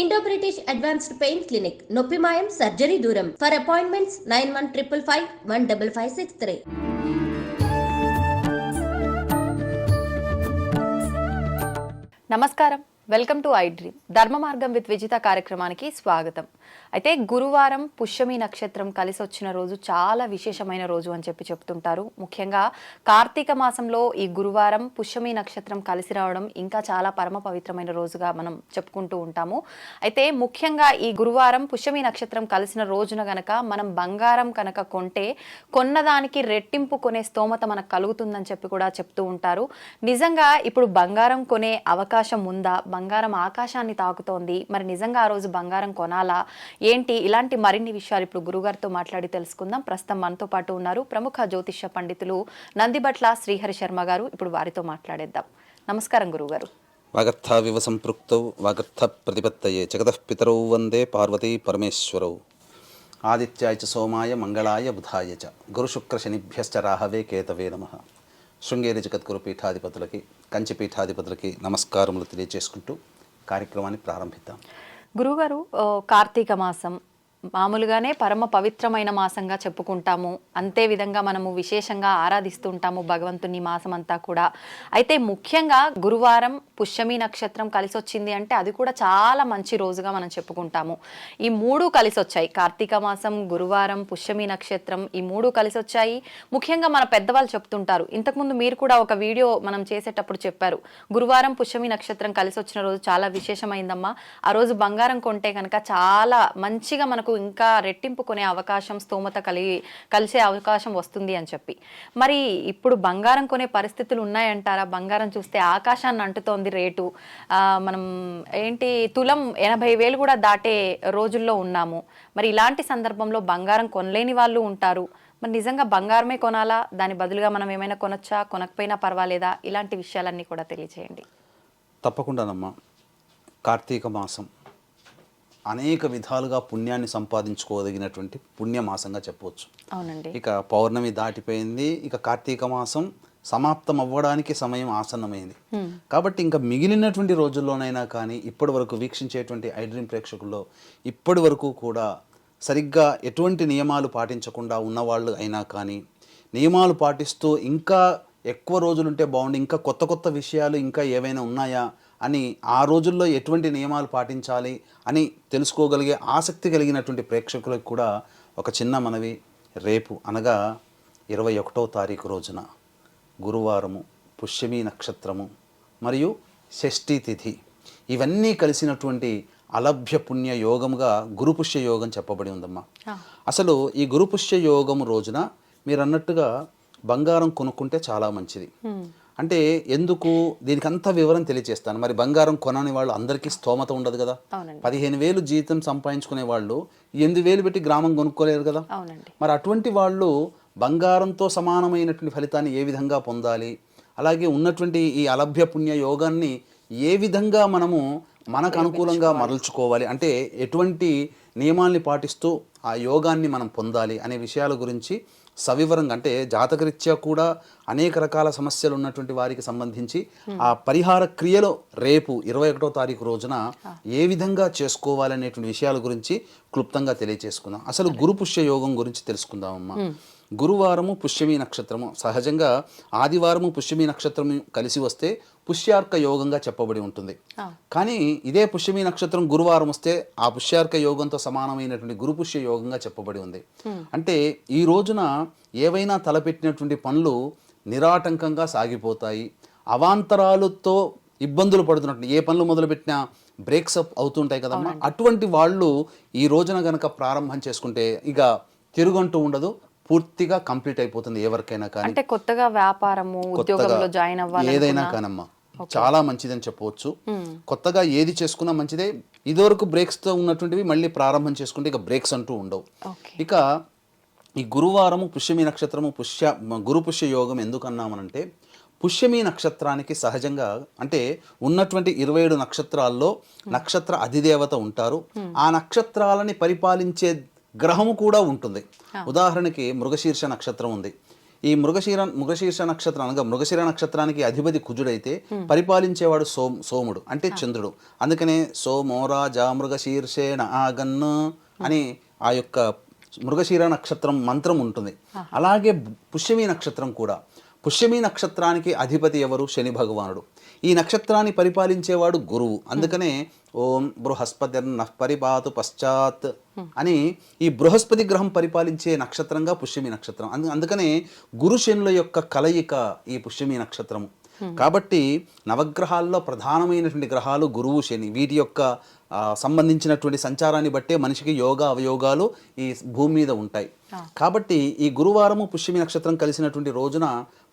Indo British advanced pain clinic నొప్పి మాయం surgery దూరం ఫర్ అపాయింట్మెంట్స్ 9155515563. నమస్కారం, వెల్కమ్ టు ఐ డ్రీమ్. ధర్మ మార్గం విత్ విజిత కార్యక్రమానికి స్వాగతం. అయితే గురువారం పుష్యమి నక్షత్రం కలిసి వచ్చిన రోజు చాలా విశేషమైన రోజు అని చెప్తుంటారు. ముఖ్యంగా కార్తీక మాసంలో ఈ గురువారం పుష్యమి నక్షత్రం కలిసి రావడం ఇంకా చాలా పరమ పవిత్రమైన రోజుగా మనం చెప్పుకుంటూ ఉంటాము. అయితే ముఖ్యంగా ఈ గురువారం పుష్యమి నక్షత్రం కలిసిన రోజున గనక మనం బంగారం కనుక కొంటే కొన్నదానికి రెట్టింపు కొనే స్తోమత మనకు కలుగుతుందని చెప్పి కూడా చెప్తూ ఉంటారు. నిజంగా ఇప్పుడు బంగారం కొనే అవకాశం ఉందా? బంగారం ఆకాశాన్ని తాకుతోంది. మరి నిజంగా ఆ రోజు బంగారం కొనాలా ఏంటి? ఇలాంటి మరిన్ని విషయాలు ఇప్పుడు గురుగారితో మాట్లాడి తెలుసుకుందాం. ప్రస్తుతం మనతో పాటు ఉన్నారు ప్రముఖ జ్యోతిష్య పండితులు నందిబట్ల శ్రీహరి శర్మ గారు. ఇప్పుడు వారితో మాట్లాడేద్దాం. నమస్కారం గురుగారు. వాగర్థావివ సంపృక్తౌ వాగర్థ ప్రతిపత్తయే జగతః పితరౌ వందే పార్వతీ పరమేశ్వరౌ ఆదిత్యాయ చ సోమాయ మంగళాయ బుధాయ చ గురుశుక్ర శనిభ్యశ్చ రాహవే కేతవే నమః. శృంగేరి జగద్గురు పీఠాధిపతులకి కంచి పీఠాధిపతులకి నమస్కారములు తెలియజేసుకుంటూ కార్యక్రమాన్ని ప్రారంభిద్దాం. గురుగారు, కార్తీక మాసం మామూలుగానే పరమ పవిత్రమైన మాసంగా చెప్పుకుంటాము. అంతే విధంగా మనము విశేషంగా ఆరాధిస్తుంటాము భగవంతుని మాసం అంతా కూడా. అయితే ముఖ్యంగా గురువారం పుష్యమి నక్షత్రం కలిసి వచ్చింది అంటే అది కూడా చాలా మంచి రోజుగా మనం చెప్పుకుంటాము. ఈ మూడు కలిసి వచ్చాయి, కార్తీక మాసం, గురువారం, పుష్యమి నక్షత్రం, ఈ మూడు కలిసి వచ్చాయి. ముఖ్యంగా మన పెద్దవాళ్ళు చెప్తుంటారు, ఇంతకుముందు మీరు కూడా ఒక వీడియో మనం చేసేటప్పుడు చెప్పారు, గురువారం పుష్యమి నక్షత్రం కలిసి వచ్చిన రోజు చాలా విశేషమైందమ్మా, ఆ రోజు బంగారం కొంటే కనుక చాలా మంచిగా మనకు ఇంకా రెట్టింపు కొనే అవకాశం, స్తోమత కలిసే అవకాశం వస్తుంది అని చెప్పి. మరి ఇప్పుడు బంగారం కొనే పరిస్థితులు ఉన్నాయంటారా? బంగారం చూస్తే ఆకాశాన్ని అంటుతోంది రేటు. మనం ఏంటి తులం 80,000 కూడా దాటే రోజుల్లో ఉన్నాము. మరి ఇలాంటి సందర్భంలో బంగారం కొనలేని వాళ్ళు ఉంటారు. మరి నిజంగా బంగారమే కొనాలా? దాని బదులుగా మనం ఏమైనా కొనొచ్చా? కొనకపోయినా పర్వాలేదా? ఇలాంటి విషయాలన్నీ కూడా తెలియజేయండి. తప్పకుండానమ్మా. కార్తీక మాసం అనేక విధాలుగా పుణ్యాన్ని సంపాదించుకోదగినటువంటి పుణ్యమాసంగా చెప్పవచ్చు. అవునండి. ఇక పౌర్ణమి దాటిపోయింది, ఇక కార్తీక మాసం సమాప్తం అవ్వడానికి సమయం ఆసన్నమైంది. కాబట్టి ఇంకా మిగిలినటువంటి రోజుల్లోనైనా కానీ ఇప్పటి వరకు వీక్షించేటువంటి ఐ డ్రీమ్ ప్రేక్షకుల్లో ఇప్పటి వరకు కూడా సరిగ్గా ఎటువంటి నియమాలు పాటించకుండా ఉన్నవాళ్ళు అయినా కానీ, నియమాలు పాటిస్తూ ఇంకా ఎక్కువ రోజులుంటే బాగుండి, ఇంకా కొత్త కొత్త విషయాలు ఇంకా ఏవైనా ఉన్నాయా అని, ఆ రోజుల్లో ఎటువంటి నియమాలు పాటించాలి అని తెలుసుకోగలిగే ఆసక్తి కలిగినటువంటి ప్రేక్షకులకు కూడా ఒక చిన్న మనవి. రేపు అనగా 21వ తారీఖు రోజున గురువారము, పుష్యమి నక్షత్రము మరియు షష్ఠీ తిథి ఇవన్నీ కలిసినటువంటి అలభ్య పుణ్య యోగముగా గురుపుష్య యోగం చెప్పబడి ఉందమ్మా. అసలు ఈ గురుపుష్య యోగము రోజున మీరు అన్నట్టుగా బంగారం కొనుక్కుంటే చాలా మంచిది. అంటే ఎందుకు, దీనికి అంత వివరం తెలియజేస్తాను. మరి బంగారం కొనని వాళ్ళు అందరికీ స్తోమత ఉండదు కదా. 15,000 జీతం సంపాదించుకునే వాళ్ళు 8,000 పెట్టి గ్రామం కొనుక్కోలేరు కదా. మరి అటువంటి వాళ్ళు బంగారంతో సమానమైనటువంటి ఫలితాన్ని ఏ విధంగా పొందాలి, అలాగే ఉన్నటువంటి ఈ అలభ్య పుణ్య యోగాన్ని ఏ విధంగా మనము మనకు అనుకూలంగా మరల్చుకోవాలి, అంటే ఎటువంటి నియమాల్ని పాటిస్తూ ఆ యోగాన్ని మనం పొందాలి అనే విషయాల గురించి సవివరంగా, అంటే జాతకరీత్యా కూడా అనేక రకాల సమస్యలు ఉన్నటువంటి వారికి సంబంధించి ఆ పరిహార క్రియలో రేపు 21వ తారీఖు రోజున ఏ విధంగా చేసుకోవాలనేటువంటి విషయాల గురించి క్లుప్తంగా తెలియజేసుకుందాం. అసలు గురు పుష్య యోగం గురించి తెలుసుకుందామమ్మా. గురువారము పుష్యమి నక్షత్రము, సహజంగా ఆదివారము పుష్యమి నక్షత్రము కలిసి వస్తే పుష్యార్క యోగంగా చెప్పబడి ఉంటుంది. కానీ ఇదే పుష్యమి నక్షత్రం గురువారం వస్తే ఆ పుష్యార్క యోగంతో సమానమైనటువంటి గురుపుష్య యోగంగా చెప్పబడి ఉంది. అంటే ఈ రోజున ఏవైనా తలపెట్టినటువంటి పనులు నిరాటంకంగా సాగిపోతాయి. అవాంతరాలతో ఇబ్బందులు పడుతున్నట్టు ఏ పనులు మొదలుపెట్టినా బ్రేక్స్ అప్ అవుతుంటాయి కదమ్మా. అటువంటి వాళ్ళు ఈ రోజున గనక ప్రారంభం చేసుకుంటే ఇక తిరుగంటూ ఉండదు, పూర్తిగా కంప్లీట్ అయిపోతుంది ఎవరికైనా కానీ. అంటే కొత్తగా వ్యాపారము, ఉద్యోగంలో జాయిన్ అవ్వాలి, ఏదైనా కానమ్మా చాలా మంచిదని చెప్పవచ్చు. కొత్తగా ఏది చేసుకున్నా మంచిదే. ఇదివరకు బ్రేక్స్తో ఉన్నటువంటివి మళ్ళీ ప్రారంభం చేసుకుంటే ఇక బ్రేక్స్ అంటూ ఉండవు. ఇక ఈ గురువారము పుష్యమి నక్షత్రము గురు పుష్య యోగం ఎందుకన్నామనంటే, పుష్యమి నక్షత్రానికి సహజంగా అంటే ఉన్నటువంటి 27 నక్షత్రాల్లో నక్షత్ర అధిదేవత ఉంటారు. ఆ నక్షత్రాలని పరిపాలించే గ్రహము కూడా ఉంటుంది. ఉదాహరణకి మృగశీర్ష నక్షత్రం ఉంది. ఈ మృగశీర్ష నక్షత్రం అనగా మృగశిర నక్షత్రానికి అధిపతి కుజుడైతే పరిపాలించేవాడు సోముడు అంటే చంద్రుడు. అందుకనే సోమోరాజా మృగశీర్షేణ ఆగన్ను అని ఆ యొక్క మృగశిర నక్షత్రం మంత్రం ఉంటుంది. అలాగే పుష్యమి నక్షత్రం కూడా, పుష్యమి నక్షత్రానికి అధిపతి ఎవరు? శని భగవానుడు. ఈ నక్షత్రాన్ని పరిపాలించేవాడు గురువు. అందుకనే ఓం బృహస్పతిర్న పరిపాతు పశ్చాత్ అని ఈ బృహస్పతి గ్రహం పరిపాలించే నక్షత్రంగా పుష్యమి నక్షత్రం. అందుకనే గురు శనుల యొక్క కలయిక ఈ పుష్యమి నక్షత్రము. కాబట్టి నవగ్రహాల్లో ప్రధానమైనటువంటి గ్రహాలు గురువు, శని. వీటి యొక్క సంబంధించినటువంటి సంచారాన్ని బట్టే మనిషికి యోగ అవయోగాలు ఈ భూమి మీద ఉంటాయి. కాబట్టి ఈ గురువారము పుష్యమి నక్షత్రం కలిసినటువంటి రోజున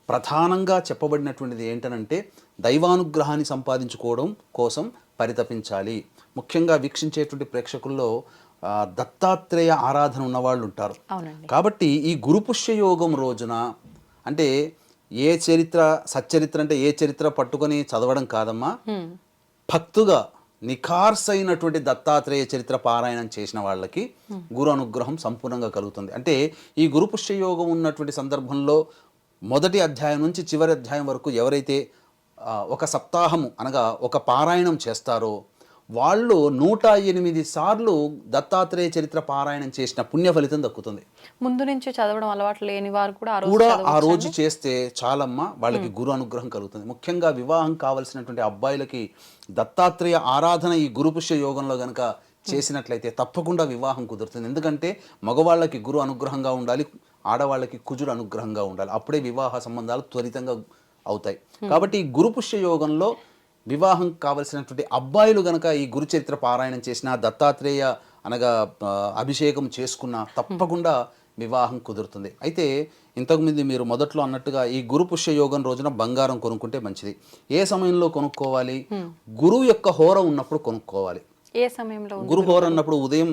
ప్రధానంగా చెప్పబడినటువంటిది ఏంటనంటే దైవానుగ్రహాన్ని సంపాదించుకోవడం కోసం పరితపించాలి. ముఖ్యంగా వీక్షించేటువంటి ప్రేక్షకుల్లో దత్తాత్రేయ ఆరాధన ఉన్నవాళ్ళు ఉంటారు. కాబట్టి ఈ గురు పుష్య యోగం రోజున అంటే ఏ చరిత్ర సచ్చరిత్ర అంటే ఏ చరిత్ర పట్టుకొని చదవడం కాదమ్మా, భక్తుగా నిఖార్సైనటువంటి దత్తాత్రేయ చరిత్ర పారాయణం చేసిన వాళ్ళకి గురు అనుగ్రహం సంపూర్ణంగా కలుగుతుంది. అంటే ఈ గురు పుష్య యోగం ఉన్నటువంటి సందర్భంలో మొదటి అధ్యాయం నుంచి చివరి అధ్యాయం వరకు ఎవరైతే ఒక సప్తాహము అనగా ఒక పారాయణం చేస్తారో వాళ్ళు 108 సార్లు దత్తాత్రేయ చరిత్ర పారాయణం చేసిన పుణ్య ఫలితం దక్కుతుంది. ముందు నుంచి చదవడం అలవాటు లేని వారు కూడా ఆ రోజు చేస్తే చాలమ్మా వాళ్ళకి గురు అనుగ్రహం కలుగుతుంది. ముఖ్యంగా వివాహం కావలసినటువంటి అబ్బాయిలకి దత్తాత్రేయ ఆరాధన ఈ గురు పుష్య యోగంలో గనక చేసినట్లయితే తప్పకుండా వివాహం కుదురుతుంది. ఎందుకంటే మగవాళ్ళకి గురు అనుగ్రహంగా ఉండాలి, ఆడవాళ్ళకి కుజుడు అనుగ్రహంగా ఉండాలి. అప్పుడే వివాహ సంబంధాలు త్వరితంగా అవుతాయి. కాబట్టి ఈ గురు పుష్య యోగంలో వివాహం కావలసినటువంటి అబ్బాయిలు గనక ఈ గురు చరిత్ర పారాయణం చేసిన, దత్తాత్రేయ అనగా అభిషేకం చేసుకున్న తప్పకుండా వివాహం కుదురుతుంది. అయితే ఇంతకుముందు మీరు మొదట్లో అన్నట్టుగా ఈ గురు పుష్య యోగం రోజున బంగారం కొనుక్కుంటే మంచిది. ఏ సమయంలో కొనుక్కోవాలి? గురువు యొక్క హోర ఉన్నప్పుడు కొనుక్కోవాలి. ఏ సమయంలో? గురు హోర అన్నప్పుడు ఉదయం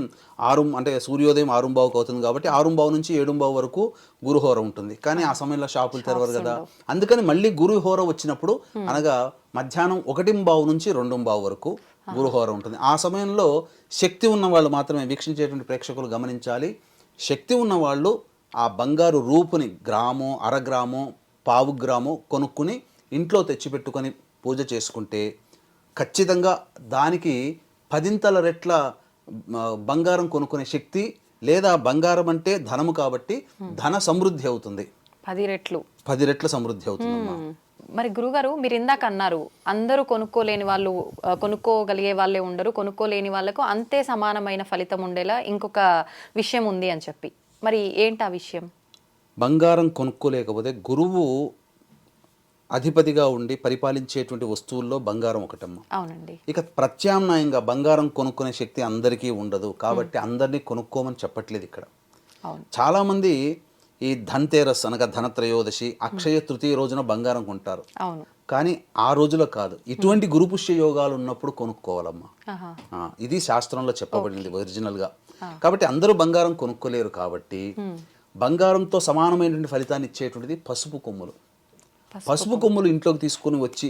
6 అంటే సూర్యోదయం 6:15 అవుతుంది కాబట్టి 6:15 నుంచి 7:15 వరకు గురు హోర ఉంటుంది. కానీ ఆ సమయంలో షాపులు తెరవరు కదా, అందుకని మళ్ళీ గురు హోర వచ్చినప్పుడు అనగా మధ్యాహ్నం 1:15 నుంచి 2:15 వరకు గురు హోర ఉంటుంది. ఆ సమయంలో శక్తి ఉన్న వాళ్ళు మాత్రమే వీక్షించేటువంటి ప్రేక్షకులు గమనించాలి. శక్తి ఉన్న వాళ్ళు ఆ బంగారు రూపుని గ్రామో, అరగ్రామో, పావు గ్రామో కొనుక్కుని ఇంట్లో తెచ్చిపెట్టుకొని పూజ చేసుకుంటే ఖచ్చితంగా దానికి 10 రెట్ల బంగారం కొనుక్కునే శక్తి, లేదా బంగారం అంటే ధనము కాబట్టి ధన సమృద్ధి అవుతుంది. 10 రెట్ల సమృద్ధి అవుతుంది. మరి గురుగారు మీరు ఇందాక అన్నారు అందరూ కొనుక్కోలేని వాళ్ళు కొనుక్కోగలిగే వాళ్ళే ఉండరు, కొనుక్కోలేని వాళ్ళకు అంతే సమానమైన ఫలితం ఉండేలా ఇంకొక విషయం ఉంది అని చెప్పి, మరి ఏంటి ఆ విషయం? బంగారం కొనుక్కోలేకపోతే గురువు అధిపతిగా ఉండి పరిపాలించేటువంటి వస్తువుల్లో బంగారం ఒకటమ్మా. అవునండి. ఇక ప్రత్యామ్నాయంగా బంగారం కొనుక్కునే శక్తి అందరికీ ఉండదు కాబట్టి అందరినీ కొనుక్కోమని చెప్పట్లేదు ఇక్కడ. చాలా మంది ఈ ధన్తేరస్ అనగా ధనత్రయోదశి, అక్షయ తృతీయ రోజున బంగారం కొంటారు. కానీ ఆ రోజులో కాదు, ఇటువంటి గురు పుష్య యోగాలు ఉన్నప్పుడు కొనుక్కోవాలమ్మా. ఇది శాస్త్రంలో చెప్పబడింది ఒరిజినల్ గా. కాబట్టి అందరూ బంగారం కొనుక్కోలేరు కాబట్టి బంగారంతో సమానమైనటువంటి ఫలితాన్ని ఇచ్చేటువంటిది పసుపు కొమ్ములు. పసుపు కొమ్ములు ఇంట్లోకి తీసుకుని వచ్చి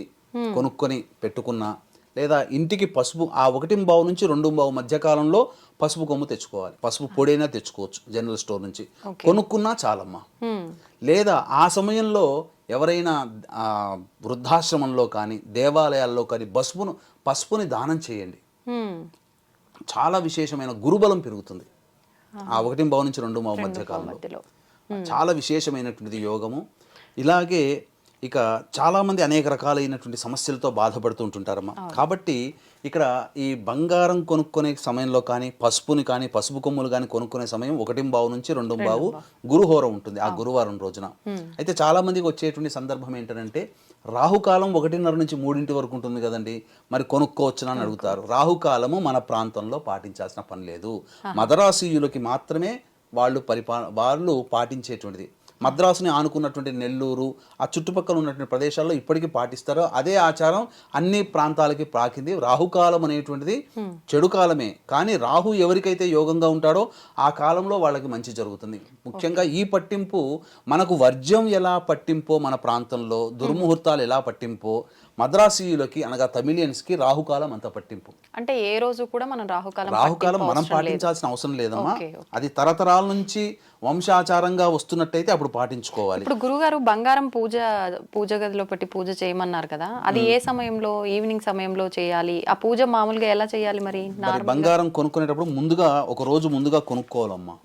కొనుక్కొని పెట్టుకున్నా, లేదా ఇంటికి పసుపు ఆ 1:15 నుంచి 2:15 మధ్య కాలంలో పసుపు కొమ్ము తెచ్చుకోవాలి. పసుపు పొడైనా తెచ్చుకోవచ్చు జనరల్ స్టోర్ నుంచి, కొనుక్కున్నా చాలమ్మా. లేదా ఆ సమయంలో ఎవరైనా వృద్ధాశ్రమంలో కానీ దేవాలయాల్లో కానీ పసుపుని దానం చేయండి. చాలా విశేషమైన గురుబలం పెరుగుతుంది ఆ 1:15 నుంచి 2:15 మధ్య కాలంలో. చాలా విశేషమైనటువంటిది యోగము. ఇలాగే ఇక చాలామంది అనేక రకాలైనటువంటి సమస్యలతో బాధపడుతూ ఉంటుంటారమ్మా. కాబట్టి ఇక్కడ ఈ బంగారం కొనుక్కునే సమయంలో కానీ పసుపు కొమ్ములు కానీ కొనుక్కునే సమయం 1:15 నుంచి 2:15 గురుహోర ఉంటుంది ఆ గురువారం రోజున. అయితే చాలా మందికి వచ్చేటువంటి సందర్భం ఏంటంటే రాహుకాలం 1:30 నుంచి 3 వరకు ఉంటుంది కదండి, మరి కొనుక్కోవచ్చునా అని అడుగుతారు. రాహుకాలము మన ప్రాంతంలో పాటించాల్సిన పని లేదు, మదరాసీయులకి మాత్రమే వాళ్ళు పాటించేటువంటిది. మద్రాసుని ఆనుకున్నటువంటి నెల్లూరు ఆ చుట్టుపక్కల ఉన్నటువంటి ప్రదేశాల్లో ఇప్పటికీ పాటిస్తారో అదే ఆచారం అన్ని ప్రాంతాలకి ప్రాకింది. రాహుకాలం అనేటువంటిది చెడు కాలమే, కానీ రాహు ఎవరికైతే యోగంగా ఉంటాడో ఆ కాలంలో వాళ్ళకి మంచి జరుగుతుంది. ముఖ్యంగా ఈ పట్టింపు మనకు వర్జ్యం ఎలా పట్టింపో మన ప్రాంతంలో, దుర్ముహూర్తాలు ఎలా పట్టింపో మద్రాసీయులకి అనగా తమిళియన్స్కి రాహుకాలం అంత పట్టింపు. అంటే ఏ రోజు కూడా మనం రాహుకాలం మనం పాటించాల్సిన అవసరం లేదమ్మా. ఓకే, అది తరతరాల నుంచి వంశాచారంగా వస్తున్నట్టయితే అప్పుడు పాటించుకోవాలి. ఇప్పుడు గురుగారు బంగారం పూజ గదిలో పెట్టి పూజ చేయమన్నారు కదా, అది ఏ సమయంలో, ఈవినింగ్ సమయంలో చేయాలి? ఆ పూజ మామూలుగా ఎలా చేయాలి మరి? బంగారం కొనుక్కునేటప్పుడు ముందుగా ఒక రోజు ముందుగా కొనుక్కోవాలమ్మా.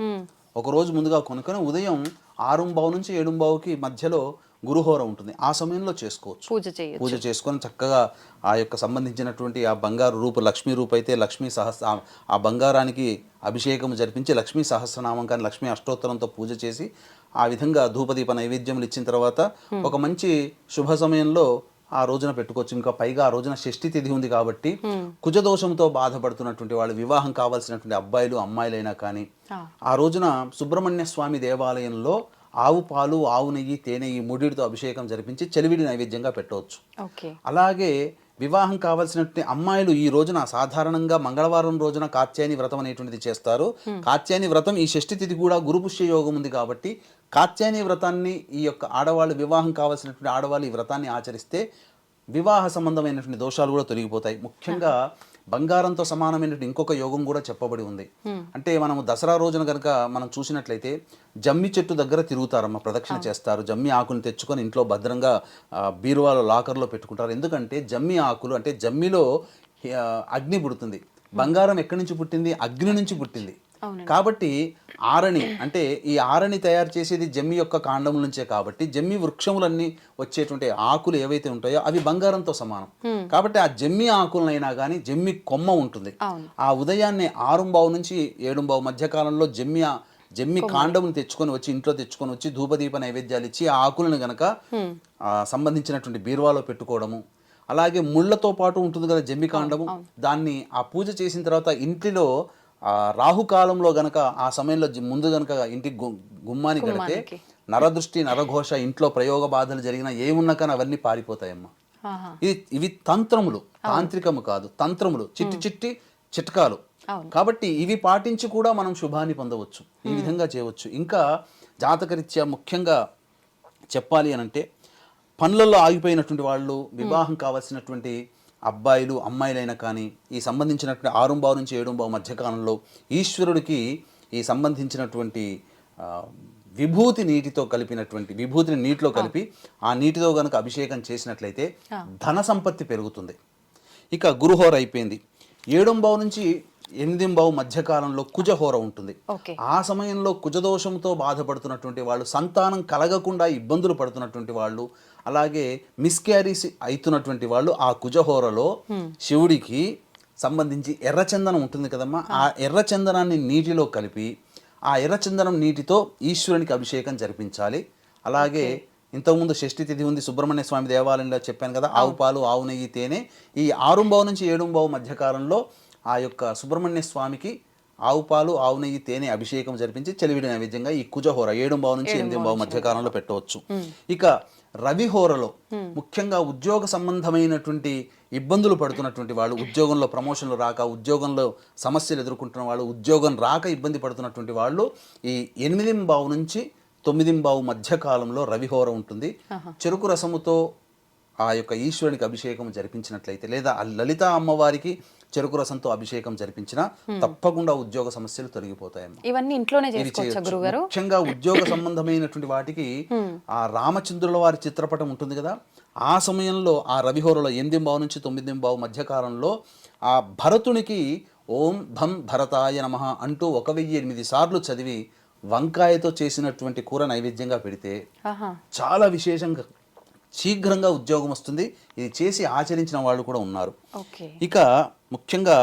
ఒక రోజు ముందుగా కొనుక్కొని ఉదయం 6:15 నుంచి 7:15కి మధ్యలో గురుహోర ఉంటుంది, ఆ సమయంలో చేసుకోవచ్చు. పూజ చేసుకొని చక్కగా ఆ యొక్క సంబంధించినటువంటి ఆ బంగారు రూపు, లక్ష్మీ రూపు అయితే లక్ష్మీ ఆ బంగారానికి అభిషేకం జరిపించి లక్ష్మీ సహస్రనామం కానీ లక్ష్మీ అష్టోత్తరంతో పూజ చేసి ఆ విధంగా ధూపదీప నైవేద్యములు ఇచ్చిన తర్వాత ఒక మంచి శుభ సమయంలో ఆ రోజున పెట్టుకోవచ్చు. ఇంకా పైగా ఆ రోజున షష్ఠి తిథి ఉంది కాబట్టి కుజదోషంతో బాధపడుతున్నటువంటి వాళ్ళు, వివాహం కావాల్సినటువంటి అబ్బాయిలు అమ్మాయిలైనా కానీ ఆ రోజున సుబ్రహ్మణ్య స్వామి దేవాలయంలో ఆవు పాలు, ఆవు నెయ్యి, తేనె ఈ మూడిటితో అభిషేకం జరిపించి చెలివిడి నైవేద్యంగా పెట్టవచ్చు. అలాగే వివాహం కావాల్సినటువంటి అమ్మాయిలు ఈ రోజున సాధారణంగా మంగళవారం రోజున కాత్యాయని వ్రతం అనేటువంటిది చేస్తారు. కాత్యాయని వ్రతం ఈ షష్ఠి తిథి కూడా గురుపుష్య యోగం ఉంది కాబట్టి కాత్యాయని వ్రతాన్ని ఈ యొక్క ఆడవాళ్ళు, వివాహం కావాల్సినటువంటి ఆడవాళ్ళు ఈ వ్రతాన్ని ఆచరిస్తే వివాహ సంబంధమైనటువంటి దోషాలు కూడా తొలగిపోతాయి. ముఖ్యంగా బంగారంతో సమానమైనటువంటి ఇంకొక యోగం కూడా చెప్పబడి ఉంది. అంటే మనము దసరా రోజున కనుక మనం చూసినట్లయితే జమ్మి చెట్టు దగ్గర తిరుగుతారమ్మ, ప్రదక్షిణ చేస్తారు. జమ్మి ఆకుని తెచ్చుకొని ఇంట్లో భద్రంగా బీరువాలో లాకర్లో పెట్టుకుంటారు. ఎందుకంటే జమ్మి ఆకులు అంటే జమ్మిలో అగ్ని పుడుతుంది. బంగారం ఎక్కడి నుంచి పుట్టింది? అగ్ని నుంచి పుట్టింది. కాబట్టి ఆరణి అంటే ఈ ఆరణి తయారు చేసేది జమ్మి యొక్క కాండం నుంచే కాబట్టి జమ్మి వృక్షములన్నీ వచ్చేటువంటి ఆకులు ఏవైతే ఉంటాయో అవి బంగారంతో సమానం. కాబట్టి ఆ జమ్మి ఆకులనైనా కానీ జమ్మి కొమ్మ ఉంటుంది. ఆ ఉదయాన్నే 6:15 నుంచి 7:15 మధ్య కాలంలో జమ్మి కాండమును ఇంట్లో తెచ్చుకొని వచ్చి ధూపదీప నైవేద్యాలు ఇచ్చి ఆ ఆకులను గనక సంబంధించినటువంటి బీరువాలో పెట్టుకోవడము. అలాగే ముళ్ళతో పాటు ఉంటుంది కదా జమ్మి కాండము, దాన్ని ఆ పూజ చేసిన తర్వాత ఇంటిలో రాహుకాలంలో గనక ఆ సమయంలో ముందు గనక ఇంటి గుమ్మాని కడితే నరదృష్టి, నరఘోష, ఇంట్లో ప్రయోగ బాధలు జరిగినా ఏమున్నా కానీ అవన్నీ పారిపోతాయమ్మా. ఇవి తంత్రములు, తాంత్రికము కాదు, తంత్రములు, చిట్టి చిట్కాలు. కాబట్టి ఇవి పాటించి కూడా మనం శుభాన్ని పొందవచ్చు, ఈ విధంగా చేయవచ్చు. ఇంకా జాతకరీత్యా ముఖ్యంగా చెప్పాలి అనంటే పనులలో ఆగిపోయినటువంటి వాళ్ళు, వివాహం కావాల్సినటువంటి అబ్బాయిలు అమ్మాయిలైనా కానీ ఈ సంబంధించినటువంటి 6:15 నుంచి 7:15 మధ్యకాలంలో ఈశ్వరుడికి ఈ సంబంధించినటువంటి విభూతి విభూతిని నీటిలో కలిపి ఆ నీటితో కనుక అభిషేకం చేసినట్లయితే ధన సంపత్తి పెరుగుతుంది. ఇక గురుహోర అయిపోయింది. 7:15 నుంచి 8:15 మధ్యకాలంలో కుజహోర ఉంటుంది. ఆ సమయంలో కుజదోషంతో బాధపడుతున్నటువంటి వాళ్ళు, సంతానం కలగకుండా ఇబ్బందులు పడుతున్నటువంటి వాళ్ళు, అలాగే మిస్క్యారీస్ అవుతున్నటువంటి వాళ్ళు ఆ కుజహోరలో శివుడికి సంబంధించి ఎర్రచందనం ఉంటుంది కదమ్మా, ఆ ఎర్రచందనాన్ని నీటిలో కలిపి ఆ ఎర్రచందనం నీటితో ఈశ్వరునికి అభిషేకం జరిపించాలి. అలాగే ఇంతకుముందు షష్ఠి తిథి ఉంది, సుబ్రహ్మణ్య స్వామి దేవాలయంలో చెప్పాను కదా, ఆవు పాలు, ఆవు నెయ్యి, తేనె. ఈ 6:15 నుంచి 7:15 మధ్యకాలంలో ఆ యొక్క సుబ్రహ్మణ్య స్వామికి ఆవు పాలు, ఆవు నెయ్యి, తేనె అభిషేకం జరిపించి చెలివిడి నైవేద్యంగా ఈ కుజహోర 7:15 నుంచి 8:15 మధ్యకాలంలో పెట్టవచ్చు. ఇక రవిహోరలో ముఖ్యంగా ఉద్యోగ సంబంధమైనటువంటి ఇబ్బందులు పడుతున్నటువంటి వాళ్ళు, ఉద్యోగంలో ప్రమోషన్లు రాక, ఉద్యోగంలో సమస్యలు ఎదుర్కొంటున్న వాళ్ళు, ఉద్యోగం రాక ఇబ్బంది పడుతున్నటువంటి వాళ్ళు ఈ 8:15 నుంచి 9:15 మధ్యకాలంలో రవిహోర ఉంటుంది. చెరుకు రసముతో ఆ యొక్క ఈశ్వరునికి అభిషేకం జరిపించినట్లయితే, లేదా లలిత అమ్మవారికి చెరుకు రసంతో అభిషేకం జరిపించినా తప్పకుండా ఉద్యోగ సమస్యలు తొలగిపోతాయమ్మా. ఇవన్నీ ఇంట్లోనే చేసుకోవచ్చా గురుగారు? ముఖ్యంగా ఉద్యోగ సంబంధమైనటువంటి వాటికి ఆ రామచంద్రుల వారి చిత్రపటం ఉంటుంది కదా, ఆ సమయంలో ఆ రవిహోరలో 8:15 నుంచి 9:15 మధ్యకాలంలో ఆ భరతునికి ఓం భం భరతాయ నమః అంటూ 1008 సార్లు చదివి వంకాయతో చేసినటువంటి కూర నైవేద్యంగా పెడితే చాలా విశేషంగా శీఘ్రంగా ఉద్యోగం వస్తుంది. ఇది చేసి ఆచరించిన వాళ్ళు కూడా ఉన్నారు. ఇక ముఖ్యంగా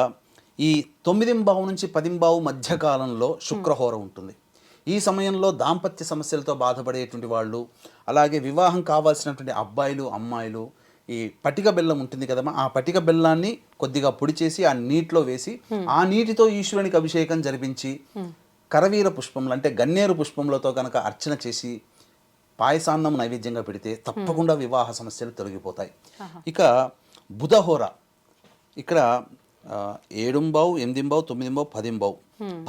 ఈ 9:15 నుంచి 10:15 మధ్యకాలంలో శుక్రహోర ఉంటుంది. ఈ సమయంలో దాంపత్య సమస్యలతో బాధపడేటువంటి వాళ్ళు, అలాగే వివాహం కావాల్సినటువంటి అబ్బాయిలు అమ్మాయిలు ఈ పటిక బెల్లం ఉంటుంది కదమ్మా, ఆ పటిక బెల్లాన్ని కొద్దిగా పొడి చేసి ఆ నీటిలో వేసి ఆ నీటితో ఈశ్వరునికి అభిషేకం జరిపించి కరవీర పుష్పంలో అంటే గన్నేరు పుష్పంలతో కనుక అర్చన చేసి పాయసాన్నం నైవేద్యంగా పెడితే తప్పకుండా వివాహ సమస్యలు తొలగిపోతాయి. ఇక బుధహోర ఇక్కడ 7:15, 8:15, 9:15,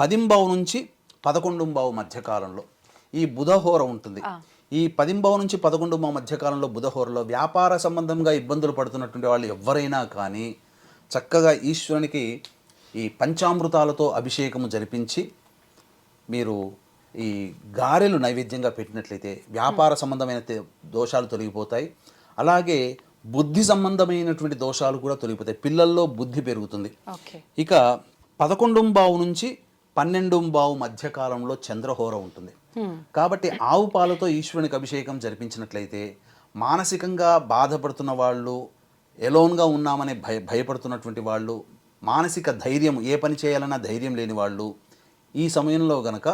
10:15 నుంచి 11:15 మధ్యకాలంలో ఈ బుధహోర ఉంటుంది. ఈ 10 నుంచి 11 మధ్యకాలంలో బుధహోరలో వ్యాపార సంబంధంగా ఇబ్బందులు పడుతున్నటువంటి వాళ్ళు ఎవరైనా కానీ చక్కగా ఈశ్వరునికి ఈ పంచామృతాలతో అభిషేకము జరిపించి మీరు ఈ గారెలు నైవేద్యంగా పెట్టినట్లయితే వ్యాపార సంబంధమైన దోషాలు తొలగిపోతాయి. అలాగే బుద్ధి సంబంధమైనటువంటి దోషాలు కూడా తొలగిపోతాయి. పిల్లల్లో బుద్ధి పెరుగుతుంది. ఇక 11 నుంచి 12 మధ్యకాలంలో చంద్రహోర ఉంటుంది. కాబట్టి ఆవు పాలతో ఈశ్వరునికి అభిషేకం జరిపించినట్లయితే మానసికంగా బాధపడుతున్న వాళ్ళు, ఎలోన్గా ఉన్నామని భయపడుతున్నటువంటి వాళ్ళు, మానసిక ధైర్యం, ఏ పని చేయాలన్నా ధైర్యం లేని వాళ్ళు ఈ సమయంలో గనక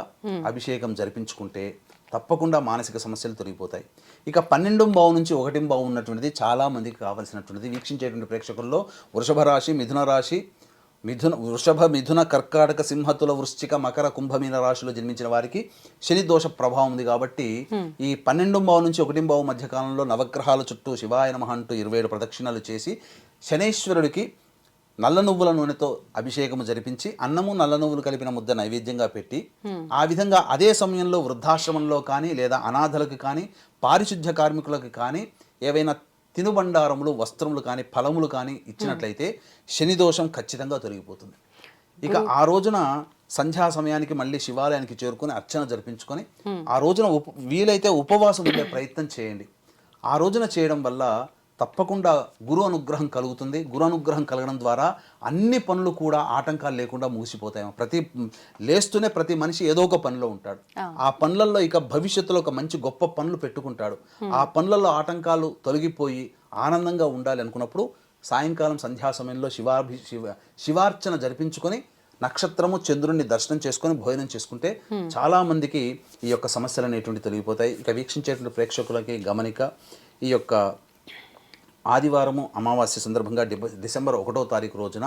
అభిషేకం జరిపించుకుంటే తప్పకుండా మానసిక సమస్యలు తొలగిపోతాయి. ఇక 12 నుంచి 1 ఉన్నటువంటిది చాలా మందికి కావాల్సినటువంటిది. వీక్షించేటువంటి ప్రేక్షకుల్లో వృషభ రాశి, మిథున రాశి, వృషభ, మిథున, కర్కాటక, సింహతుల, వృశ్చిక, మకర, కుంభమీన రాశిలో జన్మించిన వారికి శని దోష ప్రభావం ఉంది. కాబట్టి ఈ 12 నుంచి 1 మధ్య కాలంలో నవగ్రహాల చుట్టూ శివాయ నమః అంటూ 27 ప్రదక్షిణలు చేసి శనైశ్వరుడికి నల్ల నువ్వుల నూనెతో అభిషేకము జరిపించి అన్నము నల్ల నువ్వులు కలిపిన ముద్ద నైవేద్యంగా పెట్టి ఆ విధంగా అదే సమయంలో వృద్ధాశ్రమంలో కానీ లేదా అనాథలకు కానీ పారిశుద్ధ్య కార్మికులకు కానీ ఏవైనా తినుబండారములు, వస్త్రములు కానీ ఫలములు కానీ ఇచ్చినట్లయితే శని దోషం ఖచ్చితంగా తొలగిపోతుంది. ఇక ఆ రోజున సంధ్యా సమయానికి మళ్ళీ శివాలయానికి చేరుకొని అర్చన జరిపించుకొని ఆ రోజున వీలైతే ఉపవాసం ఉండే ప్రయత్నం చేయండి. ఆ రోజున చేయడం వల్ల తప్పకుండా గురు అనుగ్రహం కలుగుతుంది. గురు అనుగ్రహం కలగడం ద్వారా అన్ని పనులు కూడా ఆటంకాలు లేకుండా ముగిసిపోతాయి. లేస్తూనే ప్రతి మనిషి ఏదో ఒక పనిలో ఉంటాడు. ఆ పనులలో ఇక భవిష్యత్తులో ఒక మంచి గొప్ప పనులు పెట్టుకుంటాడు. ఆ పనులలో ఆటంకాలు తొలగిపోయి ఆనందంగా ఉండాలి అనుకున్నప్పుడు సాయంకాలం సంధ్యా సమయంలో శివార్చన జరిపించుకొని నక్షత్రము, చంద్రుడిని దర్శనం చేసుకొని భోజనం చేసుకుంటే చాలా మందికి ఈ యొక్క సమస్యలు అనేటువంటి తొలగిపోతాయి. ఇక వీక్షించేటువంటి ప్రేక్షకులకి గమనిక, ఈ యొక్క ఆదివారము అమావాస్య సందర్భంగా డిసెంబర్ 1వ తారీఖు రోజున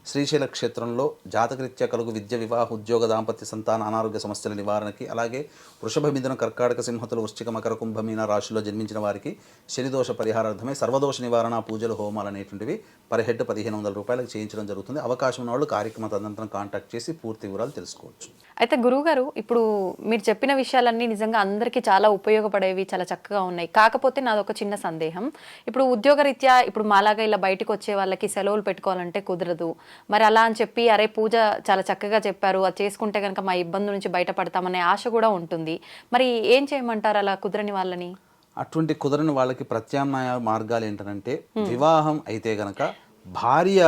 శ్రీశైల క్షేత్రంలో జాతకరీత్యా కలుగు విద్య, వివాహ, ఉద్యోగ, దాంపత్య, సంతాన, అనారోగ్య సమస్యల నివారణకి, అలాగే వృషభ, మిథున, కర్కాటక, సింహతులు, వృశ్చిక, మకర, కుంభమీన రాశిలో జన్మించిన వారికి శనిదోష పరిహారార్థమే సర్వదోష నివారణ పూజలు, హోమాలు అనేటువంటివి పర్ హెడ్ 1500 రూపాయలకు చేయించడం జరుగుతుంది. అవకాశం ఉన్న వాళ్ళు కార్యక్రమ తదనంతరం కాంటాక్ట్ చేసి పూర్తి వివరాలు తెలుసుకోవచ్చు. అయితే గురువుగారు, ఇప్పుడు మీరు చెప్పిన విషయాలన్నీ నిజంగా అందరికీ చాలా ఉపయోగపడేవి, చాలా చక్కగా ఉన్నాయి. కాకపోతే నాదొక చిన్న సందేహం. ఇప్పుడు ఉద్యోగరీత్యా ఇప్పుడు మాలాగా ఇలా బయటకు వచ్చే వాళ్ళకి సెలవులు పెట్టుకోవాలంటే కుదరదు. మరి అలా అని చెప్పి అరే పూజ చాలా చక్కగా చెప్పారు, అది చేసుకుంటే కనుక మా ఇబ్బంది నుంచి బయటపడతామనే ఆశ కూడా ఉంటుంది. మరి ఏం చేయమంటారు అలా కుదరని వాళ్ళని? అటువంటి కుదరని వాళ్ళకి ప్రత్యామ్నాయ మార్గాలు ఏంటంటే, వివాహం అయితే గనక భార్య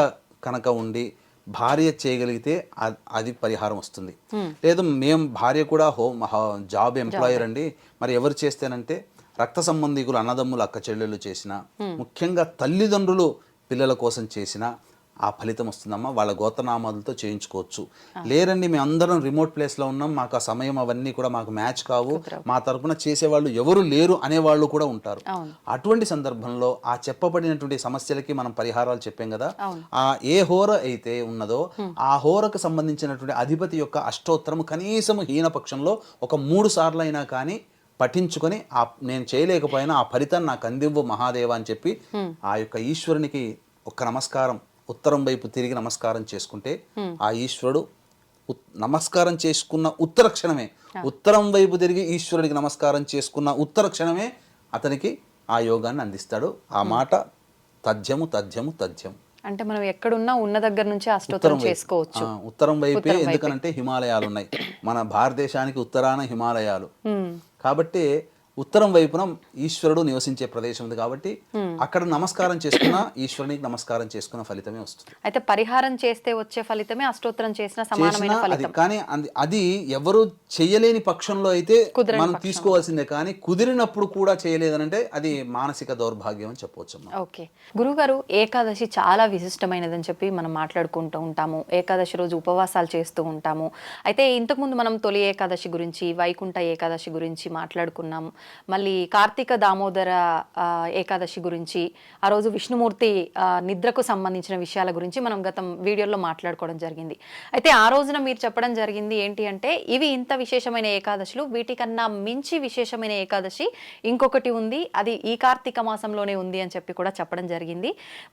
కనుక ఉండి భార్య చేయగలిగితే అది పరిహారం వస్తుంది. లేదు మేము భార్య కూడా జాబ్ ఎంప్లాయర్ అండి, మరి ఎవరు చేస్తేనంటే రక్త సంబంధికులు, అన్నదమ్ములు, అక్క చెల్లెళ్ళు చేసిన, ముఖ్యంగా తల్లిదండ్రులు పిల్లల కోసం చేసిన ఆ ఫలితం వస్తుందమ్మా. వాళ్ళ గోత్రనామాలతో చేయించుకోవచ్చు. లేరండి మేము అందరం రిమోట్ ప్లేస్లో ఉన్నాం, మాకు ఆ సమయం అవన్నీ కూడా మాకు మ్యాచ్ కావు, మా తరపున చేసేవాళ్ళు ఎవరు లేరు అనేవాళ్ళు కూడా ఉంటారు. అటువంటి సందర్భంలో ఆ చెప్పబడినటువంటి సమస్యలకి మనం పరిహారాలు చెప్పాం కదా, ఆ ఏ హోర అయితే ఉన్నదో ఆ హోరకు సంబంధించినటువంటి అధిపతి యొక్క అష్టోత్తరము కనీసం హీనపక్షంలో ఒక 3 సార్లు అయినా కానీ పఠించుకొని నేను చేయలేకపోయినా ఆ ఫలితాన్ని నాకు అందివ్వు మహాదేవ అని చెప్పి ఆ యొక్క ఈశ్వరునికి ఒక్క నమస్కారం ఉత్తరం వైపు తిరిగి నమస్కారం చేసుకుంటే ఆ ఈశ్వరుడు నమస్కారం చేసుకున్న ఉత్తర క్షణమే, ఉత్తరం వైపు తిరిగి ఈశ్వరుడికి నమస్కారం చేసుకున్న ఉత్తర క్షణమే అతనికి ఆ యోగాన్ని అందిస్తాడు. ఆ మాట తథ్యము తథ్యము తథ్యము. అంటే మనం ఎక్కడున్నా ఉన్న దగ్గర నుంచి అష్టోత్తరం చేసుకోవచ్చు. ఉత్తరం వైపే, ఎందుకనంటే హిమాలయాలు ఉన్నాయి మన భారతదేశానికి ఉత్తరాన హిమాలయాలు. కాబట్టి ఉత్తరం వైపున ఈశ్వరుడు నివసించే ప్రదేశం ఉంది. కాబట్టి అక్కడ నమస్కారం చేసుకున్న ఈశ్వరునికి నమస్కారం చేసుకున్న ఫలితమే వస్తుంది. అయితే పరిహారం చేస్తే వచ్చే ఫలితమే అష్టోత్తరం చేసిన సమానమైన ఫలితం. కానీ అది ఎవరు చేయలేని పక్షంలో అయితే మనం తీసుకోవాల్సిందే. కానీ కుదిరినప్పుడు కూడా చేయలేదనంటే అది మానసిక దౌర్భాగ్యం అని చెప్పవచ్చు. ఓకే గురుగారు, ఏకాదశి చాలా విశిష్టమైనదని చెప్పి మనం మాట్లాడుకుంటూ ఉంటాము. ఏకాదశి రోజు ఉపవాసాలు చేస్తూ ఉంటాము. అయితే ఇంతకుముందు మనం తొలి ఏకాదశి గురించి, వైకుంఠ ఏకాదశి గురించి మాట్లాడుకున్నాము. మళ్ళీ కార్తీక దామోదర ఏకాదశి గురించి, ఆ రోజు విష్ణుమూర్తి నిద్రకు సంబంధించిన విషయాల గురించి మనం గత వీడియోలో మాట్లాడుకోవడం జరిగింది. అయితే ఆ రోజున మీరు చెప్పడం జరిగింది ఏంటి అంటే, ఇవి ఇంత విశేషమైన ఏకాదశులు, వీటికన్నా మించి విశేషమైన ఏకాదశి ఇంకొకటి ఉంది, అది ఈ కార్తీక మాసంలోనే ఉంది అని చెప్పి కూడా చెప్పడం జరిగింది.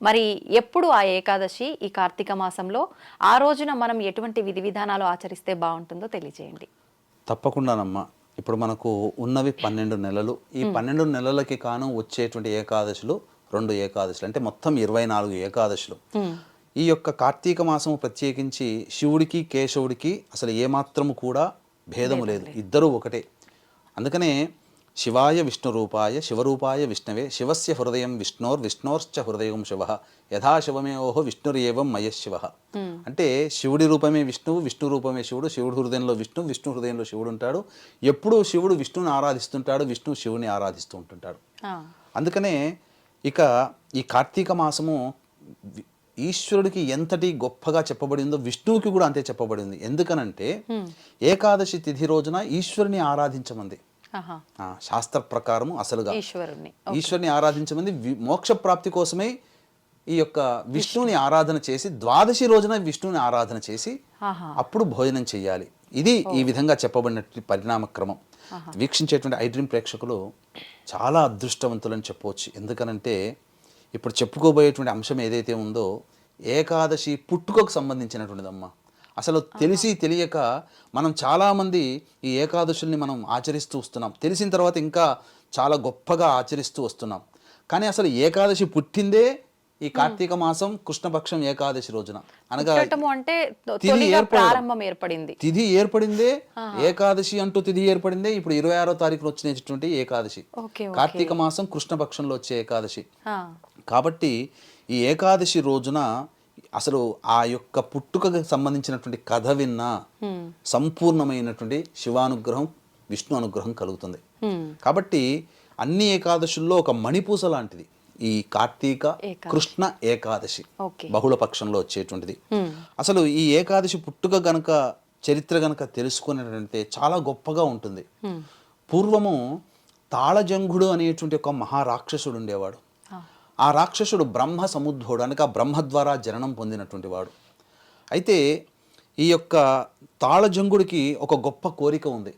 మరి ఎప్పుడు ఆ ఏకాదశి ఈ కార్తీక మాసంలో, ఆ రోజున మనం ఎటువంటి విధి విధానాలు ఆచరిస్తే బాగుంటుందో తెలియజేయండి. తప్పకుండానమ్మా. ఇప్పుడు మనకు ఉన్నవి 12 నెలలు. ఈ 12 నెలలకి కాను వచ్చేటువంటి ఏకాదశులు 2 ఏకాదశులు, అంటే మొత్తం 24 ఏకాదశులు. ఈ యొక్క కార్తీక మాసము ప్రత్యేకించి శివుడికి కేశవుడికి అసలు ఏమాత్రము కూడా భేదము లేదు, ఇద్దరూ ఒకటే. అందుకనే శివాయ విష్ణు రూపాయ శివరూపాయ విష్ణవే శివస్య హృదయం విష్ణోర్విష్ణోర్చ హృదయం శివ యథా శివమేవోహో విష్ణురేవం మయశివ. అంటే శివుడి రూపమే విష్ణువు, విష్ణు రూపమే శివుడు, శివుడి హృదయంలో విష్ణు, విష్ణు హృదయంలో శివుడు ఉంటాడు. ఎప్పుడూ శివుడు విష్ణుని ఆరాధిస్తుంటాడు, విష్ణువు శివుని ఆరాధిస్తూ ఉంటుంటాడు. అందుకనే ఇక ఈ కార్తీక మాసము ఈశ్వరుడికి ఎంతటి గొప్పగా చెప్పబడిందో విష్ణువుకి కూడా అంతే చెప్పబడింది. ఎందుకనంటే ఏకాదశి తిథి రోజున ఈశ్వరుని ఆరాధించమంది శాస్త్ర ప్రకారము. అసలుగా ఈశ్వరుని ఆరాధించమంది మోక్ష ప్రాప్తి కోసమే ఈ యొక్క విష్ణువుని ఆరాధన చేసి ద్వాదశి రోజున విష్ణువుని ఆరాధన చేసి అప్పుడు భోజనం చేయాలి. ఇది ఈ విధంగా చెప్పబడినటువంటి పరిణామక్రమం. వీక్షించేటువంటి ఐడ్రీమ్ ప్రేక్షకులు చాలా అదృష్టవంతులని చెప్పవచ్చు. ఎందుకనంటే ఇప్పుడు చెప్పుకోబోయేటువంటి అంశం ఏదైతే ఉందో ఏకాదశి పుట్టుకకు సంబంధించినటువంటిదమ్మా. అసలు తెలిసి తెలియక మనం చాలామంది ఈ ఏకాదశుల్ని మనం ఆచరిస్తూ వస్తున్నాం. తెలిసిన తర్వాత ఇంకా చాలా గొప్పగా ఆచరిస్తూ వస్తున్నాం. కానీ అసలు ఏకాదశి పుట్టిందే ఈ కార్తీక మాసం కృష్ణపక్షం ఏకాదశి రోజున, అనగా తిథి ఏర్పడిందే ఏకాదశి అంటూ తిథి ఏర్పడిందే ఇప్పుడు 26వ తారీఖున వచ్చినటువంటి ఏకాదశి, కార్తీక మాసం కృష్ణపక్షంలో వచ్చే ఏకాదశి. కాబట్టి ఈ ఏకాదశి రోజున అసలు ఆ యొక్క పుట్టుకకు సంబంధించినటువంటి కథ విన్నా సంపూర్ణమైనటువంటి శివానుగ్రహం విష్ణు అనుగ్రహం కలుగుతుంది. కాబట్టి అన్ని ఏకాదశుల్లో ఒక మణిపూస లాంటిది ఈ కార్తీక కృష్ణ ఏకాదశి, బహుళ పక్షంలో వచ్చేటువంటిది. అసలు ఈ ఏకాదశి పుట్టుక గనక చరిత్ర గనక తెలుసుకున్నట్లయితే చాలా గొప్పగా ఉంటుంది. పూర్వము తాళజంఘుడు అనేటువంటి ఒక మహారాక్షసుడు ఉండేవాడు. ఆ రాక్షసుడు బ్రహ్మ సముద్భవుడు, అనగా బ్రహ్మ ద్వారా జననం పొందినటువంటి వాడు. అయితే ఈ యొక్క తాళజంగుడికి ఒక గొప్ప కోరిక ఉంది.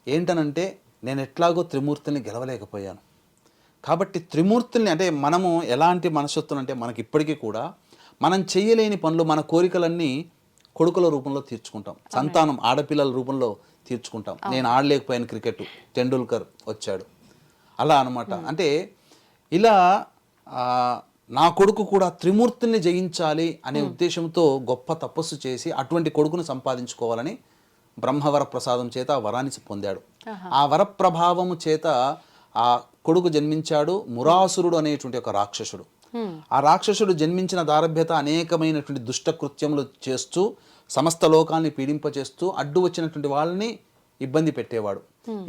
ఏంటనంటే నేను ఎట్లాగో త్రిమూర్తుల్ని గెలవలేకపోయాను, కాబట్టి త్రిమూర్తుల్ని, అంటే మనము ఎలాంటి మనస్తత్వం అంటే మనకి ఇప్పటికీ కూడా మనం చేయలేని పనులు, మన కోరికలన్నీ కొడుకుల రూపంలో తీర్చుకుంటాం, సంతానం ఆడపిల్లల రూపంలో తీర్చుకుంటాం. నేను ఆడలేకపోయాను క్రికెట్, టెండూల్కర్ వచ్చాడు, అలా అనమాట. అంటే ఇలా నా కొడుకు కూడా త్రిమూర్తుల్ని జయించాలి అనే ఉద్దేశంతో గొప్ప తపస్సు చేసి అటువంటి కొడుకును సంపాదించుకోవాలని బ్రహ్మవర ప్రసాదం చేత ఆ వరాన్ని పొందాడు. ఆ వర ప్రభావము చేత ఆ కొడుకు జన్మించాడు, మురాసురుడు అనేటువంటి ఒక రాక్షసుడు. ఆ రాక్షసుడు జన్మించిన దారభ్యత అనేకమైనటువంటి దుష్ట కృత్యములు చేస్తూ సమస్త లోకాన్ని పీడింపచేస్తూ అడ్డు వచ్చినటువంటి వాళ్ళని ఇబ్బంది పెట్టేవాడు.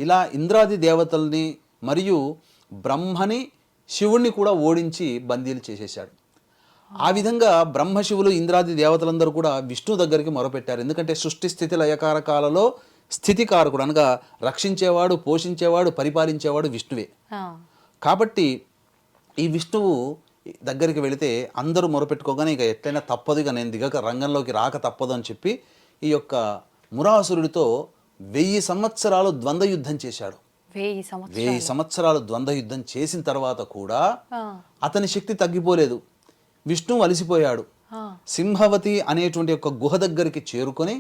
ఇలా ఇంద్రాది దేవతల్ని మరియు బ్రహ్మని శివుణ్ణి కూడా ఓడించి బందీలు చేసేశాడు. ఆ విధంగా బ్రహ్మశివులు ఇంద్రాది దేవతలందరూ కూడా విష్ణు దగ్గరికి మొరపెట్టారు. ఎందుకంటే సృష్టి స్థితి లయకారకాలలో స్థితికారకుడు, అనగా రక్షించేవాడు, పోషించేవాడు, పరిపాలించేవాడు విష్ణువే. కాబట్టి ఈ విష్ణువు దగ్గరికి వెళితే అందరూ మొరపెట్టుకోగానే ఇక ఎట్లయినా తప్పదు, ఇక నేను దిగక రంగంలోకి రాక తప్పదు అని చెప్పి ఈ యొక్క మురాసురుడితో 1000 సంవత్సరాలు ద్వంద్వ యుద్ధం చేశాడు. 1000 సంవత్సరాలు ద్వంద్వ యుద్ధం చేసిన తర్వాత కూడా అతని శక్తి తగ్గిపోలేదు. విష్ణువు అలసిపోయాడు. సింహవతి అనేటువంటి ఒక గుహ దగ్గరికి చేరుకొని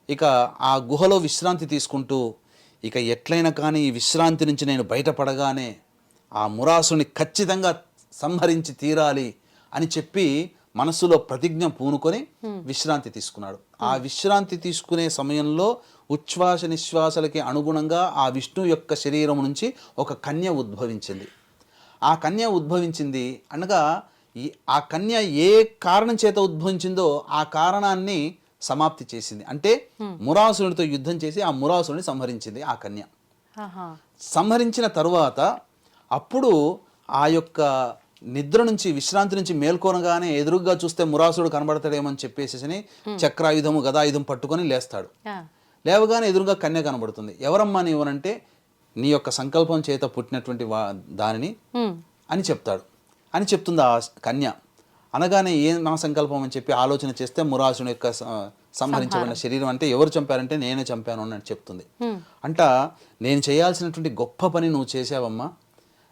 ఇక ఆ గుహలో విశ్రాంతి తీసుకుంటూ, ఇక ఎట్లయినా కానీ ఈ విశ్రాంతి నుంచి నేను బయటపడగానే ఆ మురాసుని ఖచ్చితంగా సంహరించి తీరాలి అని చెప్పి మనస్సులో ప్రతిజ్ఞ పూనుకొని విశ్రాంతి తీసుకున్నాడు. ఆ విశ్రాంతి తీసుకునే సమయంలో ఉచ్ఛ్వాస నిశ్వాసలకి అనుగుణంగా ఆ విష్ణు యొక్క శరీరం నుంచి ఒక కన్య ఉద్భవించింది. ఆ కన్య ఉద్భవించింది అనగా ఆ కన్య ఏ కారణం చేత ఉద్భవించిందో ఆ కారణాన్ని సమాప్తి చేసింది. అంటే మురాసురుడితో యుద్ధం చేసి ఆ మురాసురుడిని సంహరించింది ఆ కన్య. సంహరించిన తరువాత అప్పుడు ఆ యొక్క నిద్ర నుంచి విశ్రాంతి నుంచి మేల్కొనగానే ఎదురుగా చూస్తే మురాసురుడు కనబడతాడేమని చెప్పేసి చక్రాయుధము గదాయుధం పట్టుకొని లేస్తాడు. లేవగానే ఎదురుగా కన్య కనబడుతుంది. ఎవరమ్మా నీవనంటే నీ యొక్క సంకల్పం చేత పుట్టినటువంటి దానిని అని చెప్తాడు. అని చెప్తుంది ఆ కన్య. అనగానే ఏ నా సంకల్పం అని చెప్పి ఆలోచన చేస్తే మురాసుని యొక్క సంహరించబడిన శరీరం అంటే ఎవరు చంపారంటే నేనే చంపాను అని చెప్తుంది. అంట నేను చేయాల్సినటువంటి గొప్ప పని నువ్వు చేసావమ్మా,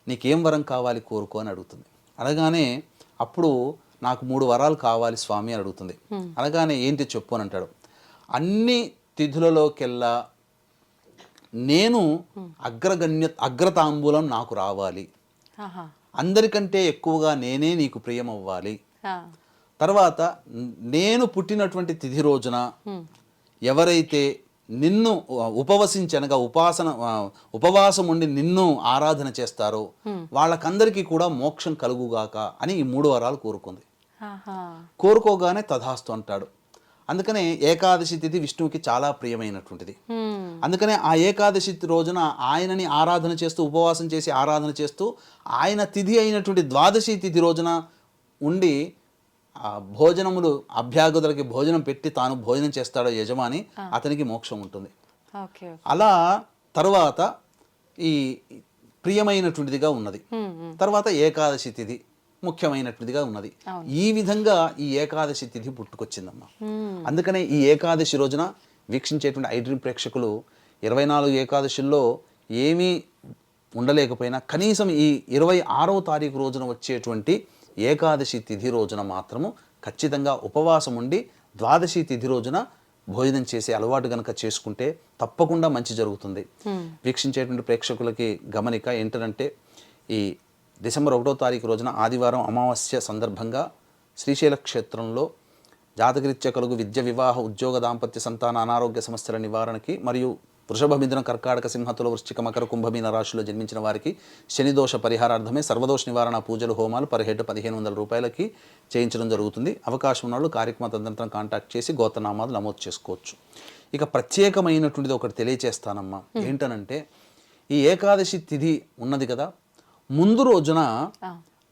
నీకేం వరం కావాలి కోరుకో అని అడుగుతుంది. అనగానే అప్పుడు నాకు 3 వరాలు కావాలి స్వామి అని అడుగుతుంది. అనగానే ఏంటి చెప్పు అని అంటాడు. అన్ని తిథులలోకెల్లా నేను అగ్రతాంబూలం నాకు రావాలి, ఆహా. అందరికంటే ఎక్కువగా నేనే నీకు ప్రియమవ్వాలి. ఆ. తర్వాత నేను పుట్టినటువంటి తిథి రోజున ఎవరైతే నిన్ను ఉపవసించనగా ఉపవాసం ఉండి నిన్ను ఆరాధన చేస్తారో వాళ్ళకందరికీ కూడా మోక్షం కలుగుగాక అని ఈ 3 వరాలు కోరుకుంది. ఆహా. కోరుకోగానే తథాస్తు అంటాడు. అందుకనే ఏకాదశి తిథి విష్ణువుకి చాలా ప్రియమైనటువంటిది. అందుకనే ఆ ఏకాదశి రోజున ఆయనని ఆరాధన చేస్తూ ఉపవాసం చేసి ఆరాధన చేస్తూ ఆయన తిథి అయినటువంటి ద్వాదశి తిథి రోజున ఉండి భోజనములు అభ్యాగతులకి భోజనం పెట్టి తాను భోజనం చేస్తాడో యజమాని, అతనికి మోక్షం ఉంటుంది. అలా తర్వాత ఈ ప్రియమైనటువంటిదిగా ఉన్నది. తర్వాత ఏకాదశి తిథి ముఖ్యమైనటువంటిదిగా ఉన్నది. ఈ విధంగా ఈ ఏకాదశి తిథి పుట్టుకొచ్చిందమ్మా. అందుకనే ఈ ఏకాదశి రోజున వీక్షించేటువంటి ఐడ్రీమ్ ప్రేక్షకులు 24 ఏకాదశుల్లో ఏమీ ఉండలేకపోయినా కనీసం ఈ 26వ తారీఖు రోజున వచ్చేటువంటి ఏకాదశి తిథి రోజున మాత్రము ఖచ్చితంగా ఉపవాసం ఉండి ద్వాదశి తిథి రోజున భోజనం చేసే అలవాటు గనక చేసుకుంటే తప్పకుండా మంచి జరుగుతుంది. వీక్షించేటువంటి ప్రేక్షకులకి గమనిక ఏంటంటే ఈ డిసెంబర్ 1వ తారీఖు రోజున ఆదివారం అమావాస్య సందర్భంగా శ్రీశైల క్షేత్రంలో జాతకరీత్యా కలుగు విద్య, వివాహ, ఉద్యోగ, దాంపత్య, సంతాన, అనారోగ్య సమస్యల నివారణకి మరియు వృషభ, మిథున, కర్కాటక, సింహతుల, వృశ్చిక, మకర, కుంభమీన రాశుల్లో జన్మించిన వారికి శనిదోష పరిహారార్థమే సర్వదోష నివారణ పూజలు, హోమాలు పర్ హెడ్ 1500 రూపాయలకి చేయించడం జరుగుతుంది. అవకాశం ఉన్న వాళ్ళు కార్యక్రమ తదనంతరం కాంటాక్ట్ చేసి గోత్రనామాలు నమోదు చేసుకోవచ్చు. ఇక ప్రత్యేకమైనటువంటిది ఒకటి తెలియచేస్తానమ్మా. ఏంటనంటే ఈ ఏకాదశి తిథి ఉన్నది కదా, ముందు రోజున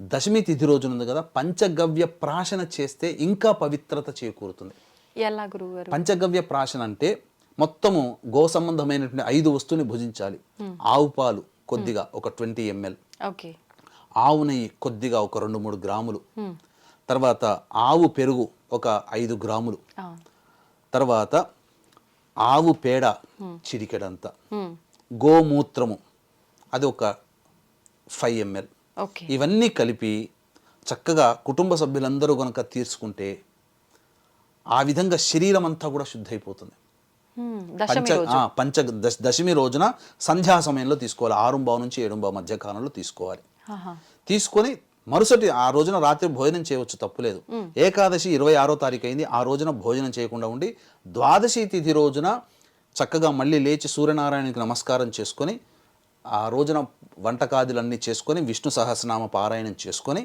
దశమి తిథి రోజున ఉంది కదా, పంచగవ్య ప్రాశన చేస్తే ఇంకా పవిత్రత చేకూరుతుంది. ఎలా గురుగారు? పంచగవ్య ప్రాశన అంటే మొత్తము గో సంబంధమైనటువంటి 5 వస్తువుని భుజించాలి. ఆవు పాలు కొద్దిగా ఒక 20 ml, ఆవు నెయ్యి కొద్దిగా ఒక 2-3 గ్రాములు, తర్వాత ఆవు పెరుగు ఒక 5 గ్రాములు, తర్వాత ఆవు పేడ చిరికెడంత, గోమూత్రము అది ఒక 5 ml. ఇవన్నీ కలిపి చక్కగా కుటుంబ సభ్యులందరూ కనుక తీసుకుంటే ఆ విధంగా శరీరం అంతా కూడా శుద్ధైపోతుంది. దశమి రోజున సంధ్యా సమయంలో తీసుకోవాలి. 6:15 నుంచి 7:15 మధ్య కాలంలో తీసుకోవాలి. తీసుకొని మరుసటి ఆ రోజున రాత్రి భోజనం చేయవచ్చు, తప్పులేదు. ఏకాదశి 26వ తారీఖు అయింది, ఆ రోజున భోజనం చేయకుండా ఉండి ద్వాదశి తిథి రోజున చక్కగా మళ్ళీ లేచి సూర్యనారాయణకి నమస్కారం చేసుకొని ఆ రోజున వంటకాదులన్నీ చేసుకొని విష్ణు సహస్రనామ పారాయణం చేసుకొని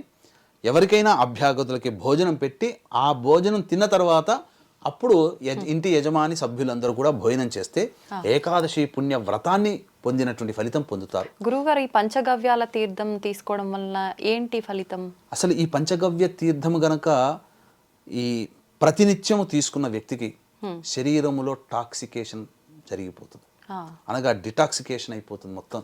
ఎవరికైనా అభ్యాగతులకి భోజనం పెట్టి ఆ భోజనం తిన్న తర్వాత అప్పుడు ఇంటి యజమాని సభ్యులందరూ కూడా భోజనం చేస్తే ఏకాదశి పుణ్య వ్రతాన్ని పొందినటువంటి ఫలితం పొందుతారు. గురువుగారు, ఈ పంచగవ్యాల తీర్థం తీసుకోవడం వల్ల ఏంటి ఫలితం? అసలు ఈ పంచగవ్య తీర్థం గనక ఈ ప్రతినిత్యము తీసుకున్న వ్యక్తికి శరీరములో టాక్సికేషన్ జరిగిపోతుంది, అనగా డిటాక్సికేషన్ అయిపోతుంది మొత్తం,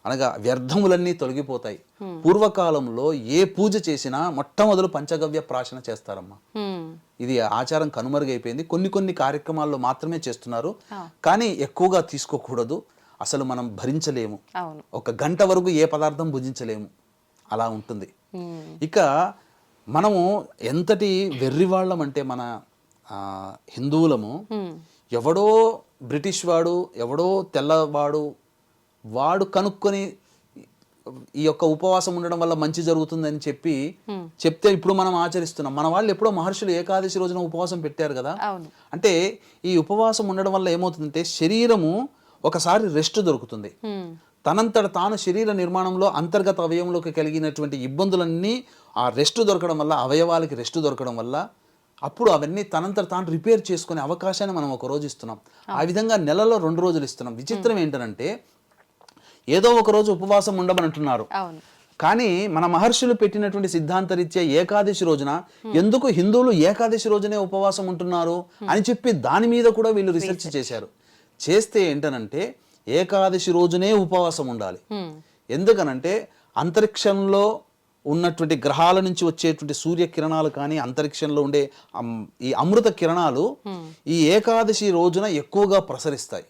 అనగా వ్యర్థములన్నీ తొలగిపోతాయి. పూర్వకాలంలో ఏ పూజ చేసినా మొట్టమొదలు పంచగవ్య ప్రాశన చేస్తారమ్మా. ఇది ఆచారం కనుమరుగైపోయింది. కొన్ని కార్యక్రమాల్లో మాత్రమే చేస్తున్నారు, కానీ ఎక్కువగా తీసుకోకూడదు. అసలు మనం భరించలేము, 1 గంట వరకు ఏ పదార్థం భుజించలేము, అలా ఉంటుంది. ఇక మనము ఎంతటి వెర్రివాళ్ళం అంటే మన హిందువులము, ఎవడో బ్రిటిష్ వాడు, ఎవడో తెల్లవాడు, వాడు కనుక్కొని ఈ యొక్క ఉపవాసం ఉండడం వల్ల మంచి జరుగుతుందని చెప్తే ఇప్పుడు మనం ఆచరిస్తున్నాం. మన వాళ్ళు ఎప్పుడో మహర్షులు ఏకాదశి రోజున ఉపవాసం పెట్టారు కదా. అంటే ఈ ఉపవాసం ఉండడం వల్ల ఏమవుతుందంటే శరీరము ఒకసారి రెస్ట్ దొరుకుతుంది. తనంతట తాను శరీర నిర్మాణంలో అంతర్గత అవయవంలోకి కలిగినటువంటి ఇబ్బందులన్నీ ఆ రెస్ట్ దొరకడం వల్ల, అవయవాలకి రెస్ట్ దొరకడం వల్ల అప్పుడు అవన్నీ తనంతట తాను రిపేర్ చేసుకునే అవకాశాన్ని మనం ఒక రోజు ఇస్తున్నాం. ఆ విధంగా నెలలో 2 రోజులు ఇస్తున్నాం. విచిత్రం ఏంటంటే ఏదో ఒక రోజు ఉపవాసం ఉండమని అంటున్నారు, కానీ మన మహర్షులు పెట్టినటువంటి సిద్ధాంత రీత్యా ఏకాదశి రోజున ఎందుకు హిందువులు ఏకాదశి రోజునే ఉపవాసం ఉంటున్నారు అని చెప్పి దాని మీద కూడా వీళ్ళు రీసెర్చ్ చేశారు. చేస్తే ఏంటనంటే ఏకాదశి రోజునే ఉపవాసం ఉండాలి. ఎందుకనంటే అంతరిక్షంలో ఉన్నటువంటి గ్రహాల నుంచి వచ్చేటువంటి సూర్య కిరణాలు కానీ అంతరిక్షంలో ఉండే ఈ అమృత కిరణాలు ఈ ఏకాదశి రోజున ఎక్కువగా ప్రసరిస్తాయి.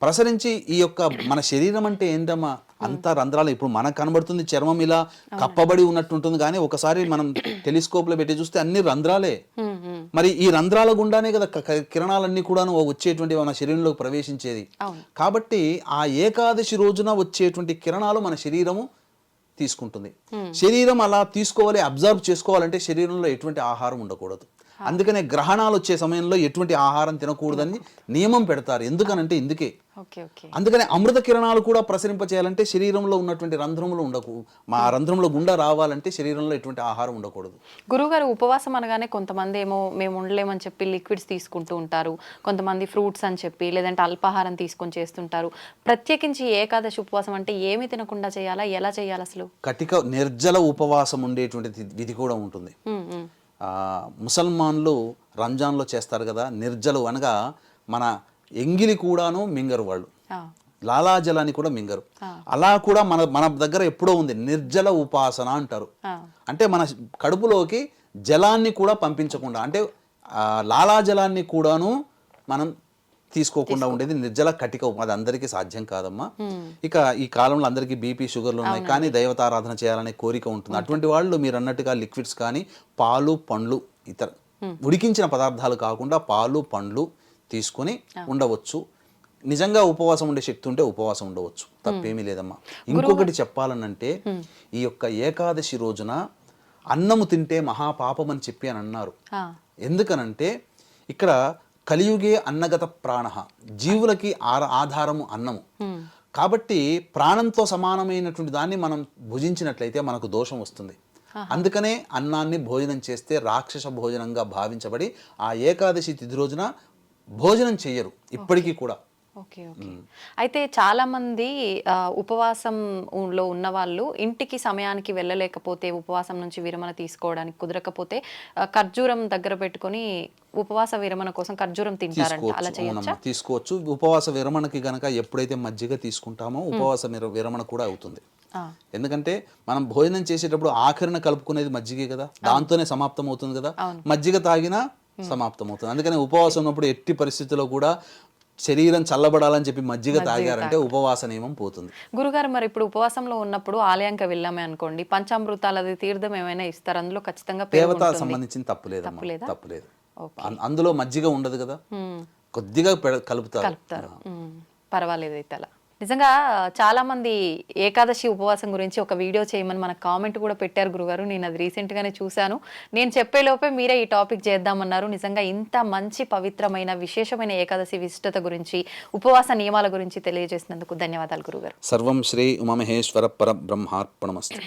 ప్రసరించి ఈ యొక్క మన శరీరం అంటే ఏంటమ్మా, అంతా రంధ్రాలు. ఇప్పుడు మనకు కనబడుతుంది చర్మం ఇలా కప్పబడి ఉన్నట్టు ఉంటుంది, కానీ ఒకసారి మనం టెలిస్కోప్ లో పెట్టి చూస్తే అన్ని రంధ్రాలే. మరి ఈ రంధ్రాల గుండానే కదా కిరణాలన్నీ కూడాను వచ్చేటువంటి మన శరీరంలోకి ప్రవేశించేది. కాబట్టి ఆ ఏకాదశి రోజున వచ్చేటువంటి కిరణాలు మన శరీరము తీసుకుంటుంది. శరీరం అలా తీసుకోవాలి, అబ్జర్వ్ చేసుకోవాలంటే శరీరంలో ఎటువంటి ఆహారం ఉండకూడదు. అందుకనే గ్రహణాలు వచ్చే సమయంలో ఎటువంటి ఆహారం తినకూడదని నియమం పెడతారు. ఎందుకనంటే ఇందుకే. అందుకనే అమృత కిరణాలు కూడా ప్రసరింప చేయాలంటే శరీరంలో ఉన్నటువంటి రంధ్రములు ఉండకు, మా రంధ్రంలో గుండా రావాలంటే శరీరంలో ఎటువంటి ఆహారం ఉండకూడదు. గురువుగారు, ఉపవాసం అనగానే కొంతమంది ఏమో మేము ఉండలేమని చెప్పి లిక్విడ్స్ తీసుకుంటూ ఉంటారు, కొంతమంది ఫ్రూట్స్ అని చెప్పి లేదంటే అల్పాహారం తీసుకొని చేస్తుంటారు. ప్రత్యేకించి ఏకాదశి ఉపవాసం అంటే ఏమి తినకుండా చేయాలా, ఎలా చేయాలి అసలు? కటిక నిర్జల ఉపవాసం ఉండేటువంటి విధి కూడా ఉంటుంది. ముసల్మాన్లు రంజాన్లో చేస్తారు కదా నిర్జలు, అనగా మన ఎంగిలి కూడాను మింగరు వాళ్ళు, లాలాజలాన్ని కూడా మింగరు. అలా కూడా మన దగ్గర ఎప్పుడో ఉంది నిర్జల ఉపాసన అంటారు. అంటే మన కడుపులోకి జలాన్ని కూడా పంపించకుండా, అంటే లాలాజలాన్ని కూడాను మనం తీసుకోకుండా ఉండేది నిర్జల కటిక. అది అందరికీ సాధ్యం కాదమ్మా. ఇక ఈ కాలంలో అందరికీ బీపీ షుగర్లు ఉన్నాయి, కానీ దైవతారాధన చేయాలనే కోరిక ఉంటుంది. అటువంటి వాళ్ళు మీరు అన్నట్టుగా లిక్విడ్స్ కానీ పాలు పండ్లు ఇతర ఉడికించిన పదార్థాలు కాకుండా పాలు పండ్లు తీసుకొని ఉండవచ్చు. నిజంగా ఉపవాసం ఉండే శక్తి ఉంటే ఉపవాసం ఉండవచ్చు, తప్పేమీ లేదమ్మా. ఇంకొకటి చెప్పాలనంటే ఈ యొక్క ఏకాదశి రోజున అన్నము తింటే మహాపాపం అని చెప్పి అని అన్నారు. ఎందుకనంటే ఇక్కడ కలియుగే అన్నగత ప్రాణ, జీవులకి ఆధారము అన్నము. కాబట్టి ప్రాణంతో సమానమైనటువంటి దాన్ని మనం భుజించినట్లయితే మనకు దోషం వస్తుంది. అందుకనే అన్నాన్ని భోజనం చేస్తే రాక్షస భోజనంగా భావించబడి ఆ ఏకాదశి తిథి రోజున భోజనం చెయ్యరు ఇప్పటికీ కూడా. Okay okay. అయితే చాలా మంది ఉపవాసంలో ఉన్న వాళ్ళు ఇంటికి సమయానికి వెళ్ళలేకపోతే, ఉపవాసం నుంచి విరమణ తీసుకోవడానికి కుదరకపోతే ఖర్జూరం దగ్గర పెట్టుకొని ఉపవాస విరమణ కోసం ఖర్జూరం తింటారంట. అలా చేయొచ్చా? తీసుకోవచ్చు. ఉపవాస విరమణకి గనక ఎప్పుడైతే మజ్జిగ తీసుకుంటామో ఉపవాస విరమణ కూడా అవుతుంది. ఎందుకంటే మనం భోజనం చేసేటప్పుడు ఆఖరిన కలుపుకునేది మజ్జిగే కదా, దాంతోనే సమాప్తం అవుతుంది కదా. మజ్జిగ తాగినా సమాప్తం అవుతుంది. అందుకని ఉపవాసం ఉన్నప్పుడు ఎట్టి పరిస్థితుల్లో కూడా శరీరం చల్లబడాలని చెప్పి మజ్జిగ తాగారంటే ఉపవాస నియమం పోతుంది. గురుగారు, మరి ఇప్పుడు ఉపవాసంలో ఉన్నప్పుడు ఆలయంకి వెళ్ళామే అనుకోండి, పంచామృతాలది తీర్థం ఏమైనా ఇస్తారు, అందులో ఖచ్చితంగా దేవత సంబంధించిన తప్పులేదు. అందులో మజ్జిగ ఉండదు కదా, కొద్దిగా కలుపుతారు. పర్వాలేదు అయితే. అలా నిజంగా చాలా మంది ఏకాదశి ఉపవాసం గురించి ఒక వీడియో చేయమని మనకు కామెంట్ కూడా పెట్టారు గురుగారు. నేను అది రీసెంట్గానే చూశాను. నేను చెప్పేలోపే మీరే ఈ టాపిక్ చేద్దామన్నారు. నిజంగా ఇంత మంచి పవిత్రమైన విశేషమైన ఏకాదశి విశిష్టత గురించి, ఉపవాస నియమాల గురించి తెలియజేసినందుకు ధన్యవాదాలు గురుగారు. సర్వం శ్రీ ఉమామహేశ్వర పరబ్రహ్మార్పణమస్తు.